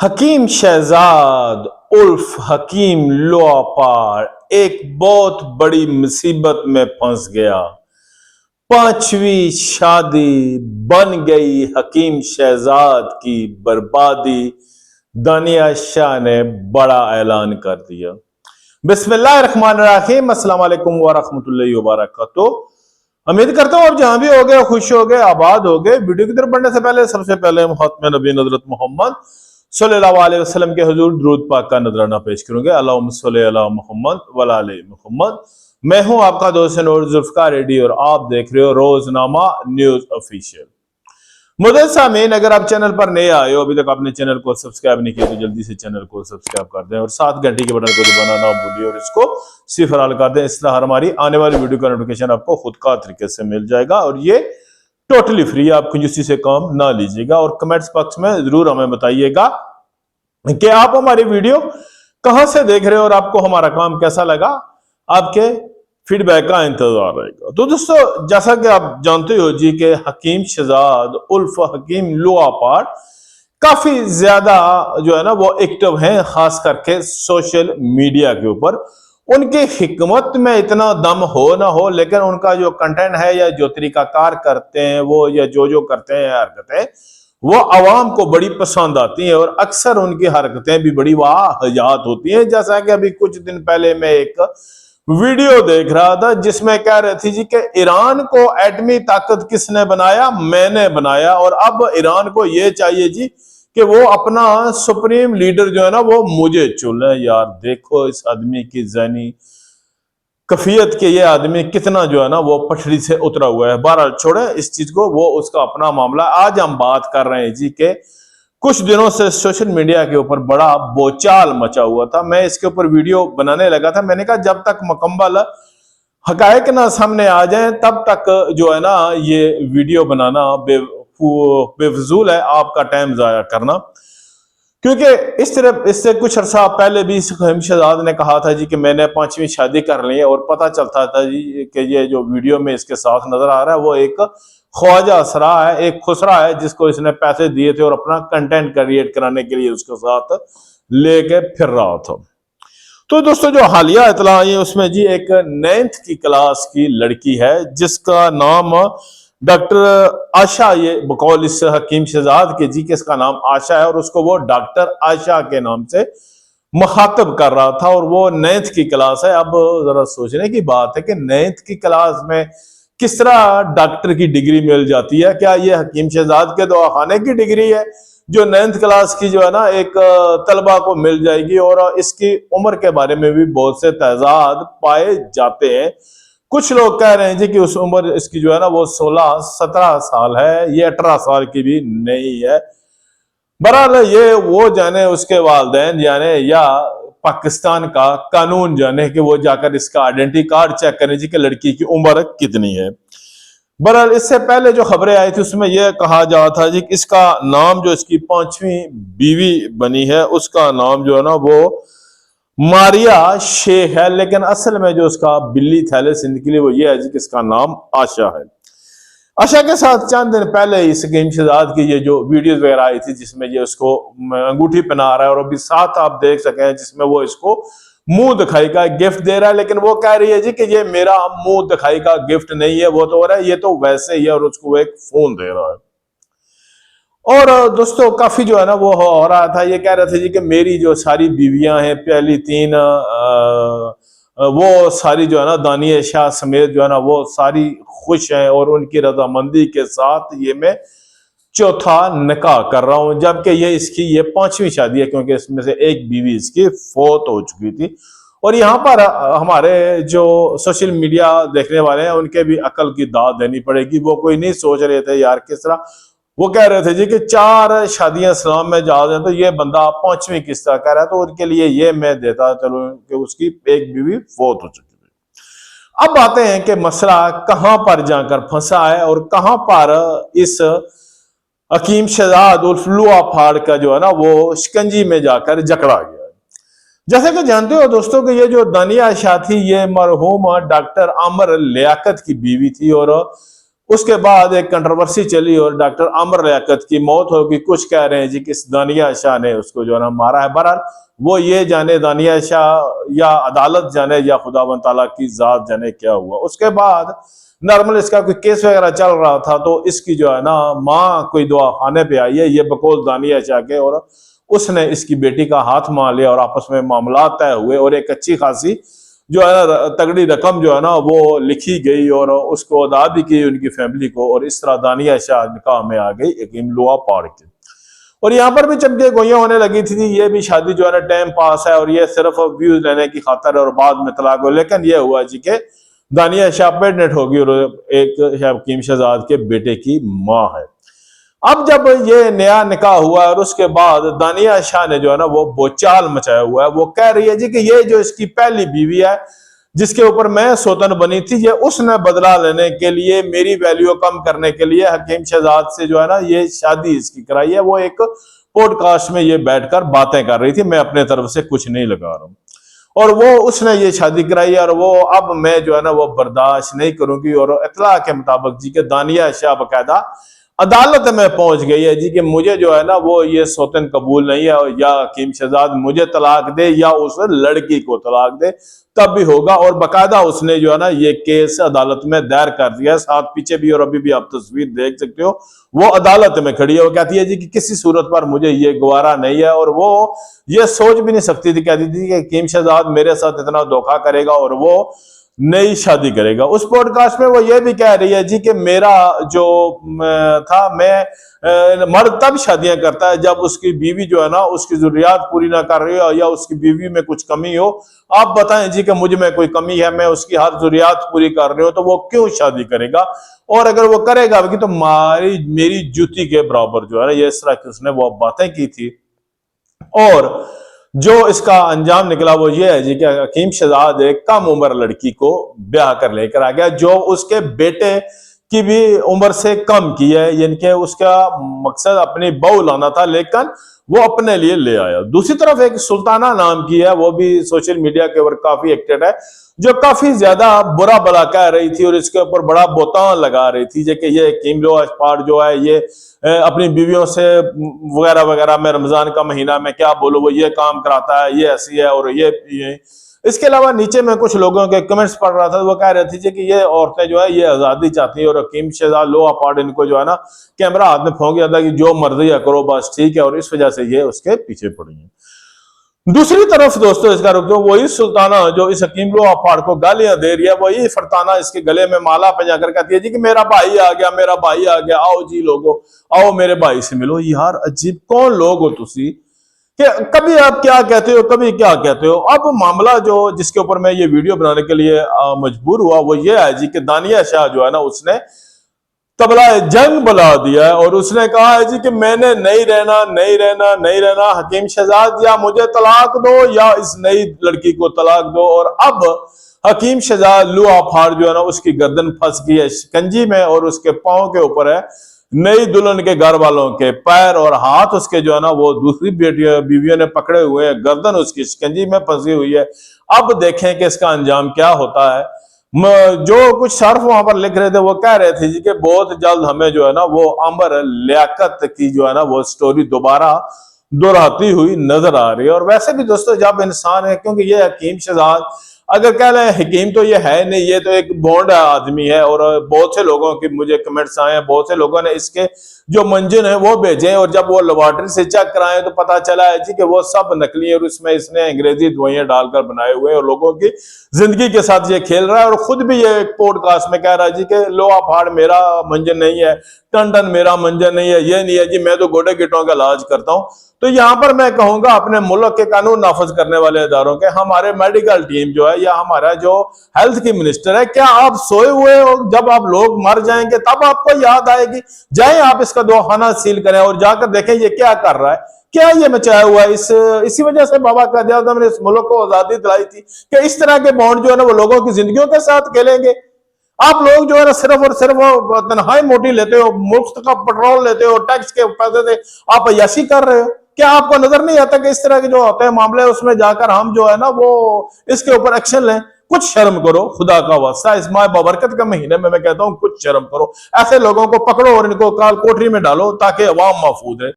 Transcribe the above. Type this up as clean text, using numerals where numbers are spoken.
हकीम Shahzad Ulf हकीम लोपार एक बहुत बड़ी मुसीबत में फंस गया। पांचवी शादी बन गई हकीम शहजाद की बर्बादी। दानिया शाह ने बड़ा ऐलान कर दिया। बिस्मिल्लाहिर्रहमानिर्रहीम, अस्सलाम वालेकुम वरहमतुल्लाहि वबरकातुहू। उम्मीद करता हूँ आप जहां भी हो गए खुश हो गए आबाद हो गए। वीडियो की तरफ बढ़ने से पहले सबसे पहले खात्मे नबी हज़रत मोहम्मद सल्लल्लाहु अलैहि वसल्लम के हुजूर दुरूद पाक का नजराना पेश करूंगे। अल्लाहुम्मा सल्ली अला मोहम्मद व अला आलि मोहम्मद। मैं हूं आपका दोस्त नूर जुल्फकार रेड्डी और आप देख रहे हो रोजनामा न्यूज ऑफिशियल। मुदत सामीन, अगर आप चैनल पर नए आए हो, अभी तक आपने चैनल को सब्सक्राइब नहीं किया तो जल्दी से चैनल को सब्सक्राइब कर दें और साथ घंटी के बटन को दबाना ना भूलिए और इसको सिफर कर दें। इस तरह हमारी आने वाली वीडियो का नोटिफिकेशन आपको खुद का तरीके से मिल जाएगा और ये टोटली फ्री, आप कंजूसी से काम ना लीजिएगा। और कमेंट्स बॉक्स में जरूर हमें बताइएगा कि आप हमारी वीडियो कहां से देख रहे हो और आपको हमारा काम कैसा लगा। आपके फीडबैक का इंतजार रहेगा। तो दोस्तों, जैसा कि आप जानते हो जी कि हकीम शहजाद उल्फ हकीम लोपार काफी ज्यादा जो है ना वो एक्टिव हैं, खास करके सोशल मीडिया के ऊपर। उनकी हिकमत में इतना दम हो ना हो, लेकिन उनका जो कंटेंट है या जो तरीकाकार करते हैं वो या जो करते हैं हरकतें, वो आवाम को बड़ी पसंद आती हैं और अक्सर उनकी हरकतें भी बड़ी वाहियात होती हैं। जैसा कि अभी कुछ दिन पहले मैं एक वीडियो देख रहा था जिसमें कह रही थी जी कि ईरान को एटमी ताकत किसने बनाया? मैंने बनाया। और अब ईरान को यह चाहिए जी कि वो अपना सुप्रीम लीडर जो है ना वो मुझे चुने। यार देखो इस आदमी की ज़हनी कफियत के, ये आदमी कितना जो है ना वो पटरी से उतरा हुआ है। बहरहाल छोड़े इस चीज को, वो उसका अपना मामला। आज हम बात कर रहे हैं जी के कुछ दिनों से सोशल मीडिया के ऊपर बड़ा बोचाल मचा हुआ था। मैं इसके ऊपर वीडियो बनाने लगा था। मैंने कहा जब तक मुकम्मल हकायक ना सामने आ जाए तब तक जो है ना ये वीडियो बनाना बेफजूल है, आपका टाइम जाया करना। क्योंकि इस तरह इससे कुछ अरसा पहले भी हकीम शहजाद ने कहा था जी कि मैंने पांचवी शादी कर ली है और पता चलता था जी कि ये जो वीडियो में इसके साथ नजर आ रहा है वो एक ख्वाजा असरा है, एक खुसरा है जिसको इसने पैसे दिए थे और अपना कंटेंट क्रिएट कराने के लिए उसके साथ लेके फिर रहा था। तो दोस्तों, जो हालिया इतला आई है उसमें जी एक 9th की क्लास की लड़की है जिसका नाम डॉक्टर आशा, ये बकौल इस हकीम शहजाद के जी के इसका नाम आशा है और उसको वो डॉक्टर आशा के नाम से मुखातब कर रहा था और वो 9th की क्लास है। अब जरा सोचने की बात है कि 9th की क्लास में किस तरह डॉक्टर की डिग्री मिल जाती है? क्या ये हकीम शहजाद के दवाखाने की डिग्री है जो 9th क्लास की जो है ना एक तलबा को मिल जाएगी? और इसकी उम्र के बारे में भी बहुत से तजाद पाए जाते हैं। कुछ लोग कह रहे हैं जी कि उस उम्र इसकी जो है ना वो 16-17 साल है, ये 18 साल की भी नहीं है। बहरहाल ये वो जाने, उसके वालिदैन जाने या पाकिस्तान का कानून जाने कि वो जाकर इसका आइडेंटिटी कार्ड चेक करें जी कि लड़की की उम्र कितनी है। बहरहाल इससे पहले जो खबरें आई थी उसमें यह कहा जा था जी कि इसका नाम, जो इसकी 5वीं बीवी बनी है उसका नाम जो है ना वो मारिया शेख है, लेकिन असल में जो उसका बिल्ली थैले से निकली वो ये है जी कि इसका नाम आशा है। आशा के साथ चंद दिन पहले इस हकीम शहजाद की ये जो वीडियोस वगैरह आई थी जिसमें ये उसको अंगूठी पहना रहा है और अभी साथ आप देख सकें जिसमें वो इसको मुंह दिखाई का गिफ्ट दे रहा है, लेकिन वो कह रही है जी कि ये मेरा मुंह दिखाई का गिफ्ट नहीं है, वो तो हो रहा है, ये तो वैसे ही है, और उसको एक फोन दे रहा है। और दोस्तों, काफी जो है ना वो हो रहा था, ये कह रहे थे जी कि मेरी जो सारी बीवियां हैं, पहली 3 वो सारी जो है ना दानिया शाह समेत जो है ना वो सारी खुश हैं और उनकी रजामंदी के साथ ये मैं चौथा निकाह कर रहा हूं। जबकि ये 5वीं शादी है क्योंकि इसमें से एक बीवी इसकी फौत हो चुकी थी। और यहाँ पर हमारे जो सोशल मीडिया देखने वाले हैं उनके भी अकल की दाद देनी पड़ेगी। वो कोई नहीं सोच रहे थे यार किस तरह, वो कह रहे थे जी कि 4 शादियां इस्लाम में जा रहे हैं तो ये बंदा 5वीं किस तरह कह रहा है, तो उनके लिए ये मैं देता चलो कि उसकी एक बीवी फौत हो चुकी थी। अब आते हैं कि मसला कहां पर जाकर फंसा है और कहां पर इस हकीम शहजाद उर्फ लोपार का जो है ना वो शिकंजी में जाकर जकड़ा गया। जैसे कि जानते हो दोस्तों कि ये जो दानिया शाह थी ये मरहूम डॉक्टर आमर लियाकत की बीवी थी और उसके बाद एक कंट्रोवर्सी चली और डॉक्टर आमिर लियाकत की मौत होगी। कुछ कह रहे हैं जी कि इस दानिया शाह ने उसको जो है ना मारा है। बहरहाल वो ये जाने, दानिया शाह या अदालत जाने या खुदावंद ताला की जात जाने क्या हुआ। उसके बाद नॉर्मल इसका कोई केस वगैरह चल रहा था, तो इसकी जो है ना माँ कोई दवा खाने पे आई है, ये बकौल दानिया शाह के, और उसने इसकी बेटी का हाथ मार लिया और आपस में मामला तय हुए और एक अच्छी खासी जो है ना तगड़ी रकम जो है ना वो लिखी गई और उसको अदा भी की उनकी फैमिली को, और इस तरह दानिया शाह निकाह में आ गई यकीम लुआ पाड़ के। और यहाँ पर भी चमके गोइयां होने लगी थी, ये भी शादी जो है ना टाइम पास है और ये सिर्फ व्यूज लेने की खातर और बाद में तलाक हो। लेकिन ये हुआ जी के दानिया शाह प्रेग्नेंट होगी और एक हकीम शहजाद के बेटे की माँ है। अब जब ये नया निकाह हुआ और उसके बाद दानिया शाह ने जो है ना वो बोचाल मचाया हुआ है। वो कह रही है जी कि ये जो इसकी पहली बीवी है जिसके ऊपर मैं सोतन बनी थी, ये उसने बदला लेने के लिए, मेरी वैल्यू कम करने के लिए हकीम शहजाद से जो है ना ये शादी इसकी कराई है। वो एक पॉडकास्ट में ये बैठकर बातें कर रही थी, मैं अपने तरफ से कुछ नहीं लगा रहा हूं, और वो उसने ये शादी कराई और वो अब मैं जो है ना वो बर्दाश्त नहीं करूंगी। और इतला के मुताबिक जी के दानिया शाह बकायदा अदालत में पहुंच गई है जी कि मुझे जो है ना वो ये सौतन कबूल नहीं है, या हकीम शहजाद मुझे तलाक दे या उस लड़की को तलाक दे तब भी होगा। और बकायदा उसने जो है ना ये केस अदालत में दायर कर दिया, साथ पीछे भी, और अभी भी आप तस्वीर देख सकते हो वो अदालत में खड़ी है। वो कहती है जी कि किसी सूरत पर मुझे ये गवारा नहीं है, और वो ये सोच भी नहीं सकती थी, कहती थी कि हकीम शहजाद मेरे साथ इतना धोखा करेगा और वो नई शादी करेगा। उस पॉडकास्ट में वो ये भी कह रही है जी कि मेरा जो था, मैं मर्द तब शादियां करता है जब उसकी बीवी जो है ना उसकी जरूरियात पूरी ना कर रही हो या उसकी बीवी में कुछ कमी हो। आप बताएं जी कि मुझ में कोई कमी है, मैं उसकी हर जरूरियात पूरी कर रही हूं, तो वो क्यों शादी करेगा, और अगर वो करेगा भी तो मेरी जूती के बराबर जो है ना, ये इस तरह की उसने वो बातें की थी। और जो इसका अंजाम निकला वो ये है जी कि हकीम शहजाद एक कम उम्र लड़की को ब्याह कर लेकर आ गया जो उसके बेटे की भी उम्र से कम की है, यानी कि उसका मकसद अपनी बहू लाना था लेकिन वो अपने लिए ले आया। दूसरी तरफ एक सुल्ताना नाम की है, वो भी सोशल मीडिया के ऊपर काफी एक्टिव है, जो काफी ज्यादा बुरा भला कह रही थी और इसके ऊपर बड़ा बोतान लगा रही थी कि ये हकीम लुआ पाड़ जो है ये अपनी बीवियों से वगैरह वगैरह, मैं रमजान का महीना में क्या बोलूं, वो ये काम कराता है, ये ऐसी है और ये। इसके अलावा नीचे में कुछ लोगों के कमेंट्स पढ़ रहा था, वो कह रहे थे कि ये औरतें जो है ये आजादी चाहती है और हकीम शहजाद लुआ पाड़ इनको जो है ना कैमरा हाथ में फोंक दिया था कि जो मर्जी है करो बस, ठीक है, और इस वजह से ये उसके पीछे पड़ी है। दूसरी तरफ दोस्तों इसका रुख, वही सुल्ताना जो इस हकीम लुआ पाड़ को गालियां दे रही है, वही फरताना इसके गले में माला पहनाकर कहती है जी कि मेरा भाई आ गया, मेरा भाई आ गया, आओ जी लोगो, आओ मेरे भाई से मिलो। यार अजीब कौन लोग हो तुसी कि कभी आप क्या कहते हो कभी क्या कहते हो। अब मामला जो जिसके ऊपर मैं ये वीडियो बनाने के लिए मजबूर हुआ वो ये है जी कि दानिया शाह जो है ना उसने तबला जंग बुला दिया है और उसने कहा है जी कि मैंने नहीं रहना, नहीं रहना, नहीं रहना, हकीम शहजाद या मुझे तलाक दो या इस नई लड़की को तलाक दो। और अब हकीम शहजाद लुआ फाड़ जो है ना उसकी गर्दन फंस गई है शिकंजी में और उसके पांव के ऊपर है नई दुल्हन के घर वालों के पैर और हाथ उसके जो है ना वो दूसरी बीवियों ने पकड़े हुए हैं, गर्दन उसकी शिकंजी में फंसी हुई है। अब देखें कि इसका अंजाम क्या होता है। जो कुछ सर्फ वहां पर लिख रहे थे वो कह रहे थे जी कि बहुत जल्द हमें जो है ना वो आमिर लियाकत की जो है ना वो स्टोरी दोबारा दोहराती हुई नजर आ रही है। और वैसे भी दोस्तों जब इंसान है, क्योंकि ये हकीम शहजाद अगर कह लें हकीम तो ये है नहीं, ये तो एक बॉन्ड आदमी है। और बहुत से लोगों की मुझे कमेंट्स आए हैं, बहुत से लोगों ने इसके जो मंजिल है वो भेजे और जब वो लेबोरेटरी से चेक कराए तो पता चला है जी कि वो सब नकली है और उसमें इसने अंग्रेजी दवाइयां डालकर बनाए हुए हैं और लोगों की जिंदगी के साथ ये खेल रहा है। और खुद भी ये एक पॉडकास्ट में कह रहा है जी कि लोहा फाड़ मेरा मंजन नहीं है, टन टन मेरा मंजन नहीं है, ये नहीं है जी, मैं तो गोडे गिटों का इलाज करता हूं। तो यहां पर मैं कहूंगा अपने मुल्क के कानून नाफज करने वाले इदारों के, हमारे मेडिकल टीम जो है या हमारा जो हेल्थ की मिनिस्टर है, क्या आप सोए हुए हो? जब आप लोग मर जाएंगे तब आपको याद आएगी? जाए आप इसका दवाखाना सील करें और जाकर देखें ये क्या कर रहा है, क्या ये मचाया हुआ है। इसी वजह से बाबा कायद आज़म ने इस मुल्क को आजादी दिलाई थी कि इस तरह के बॉन्ड जो है ना वो लोगों की जिंदगियों के साथ खेलेंगे। आप लोग जो है ना सिर्फ और सिर्फ तनख्वाही मोटी लेते हो, मुफ्त का पेट्रोल लेते हो, टैक्स के पैसे से आप अय्याशी कर रहे हो। क्या आपको नजर नहीं आता कि इस तरह के जो होते हैं मामले उसमें जाकर हम जो है ना वो इसके ऊपर एक्शन लें? कुछ शर्म करो, खुदा का वास्ता, इस माह बाबरकत के महीने में मैं कहता हूं कुछ शर्म करो। ऐसे लोगों को पकड़ो और इनको काल कोठरी में डालो ताकि अवाम महफूज रहे।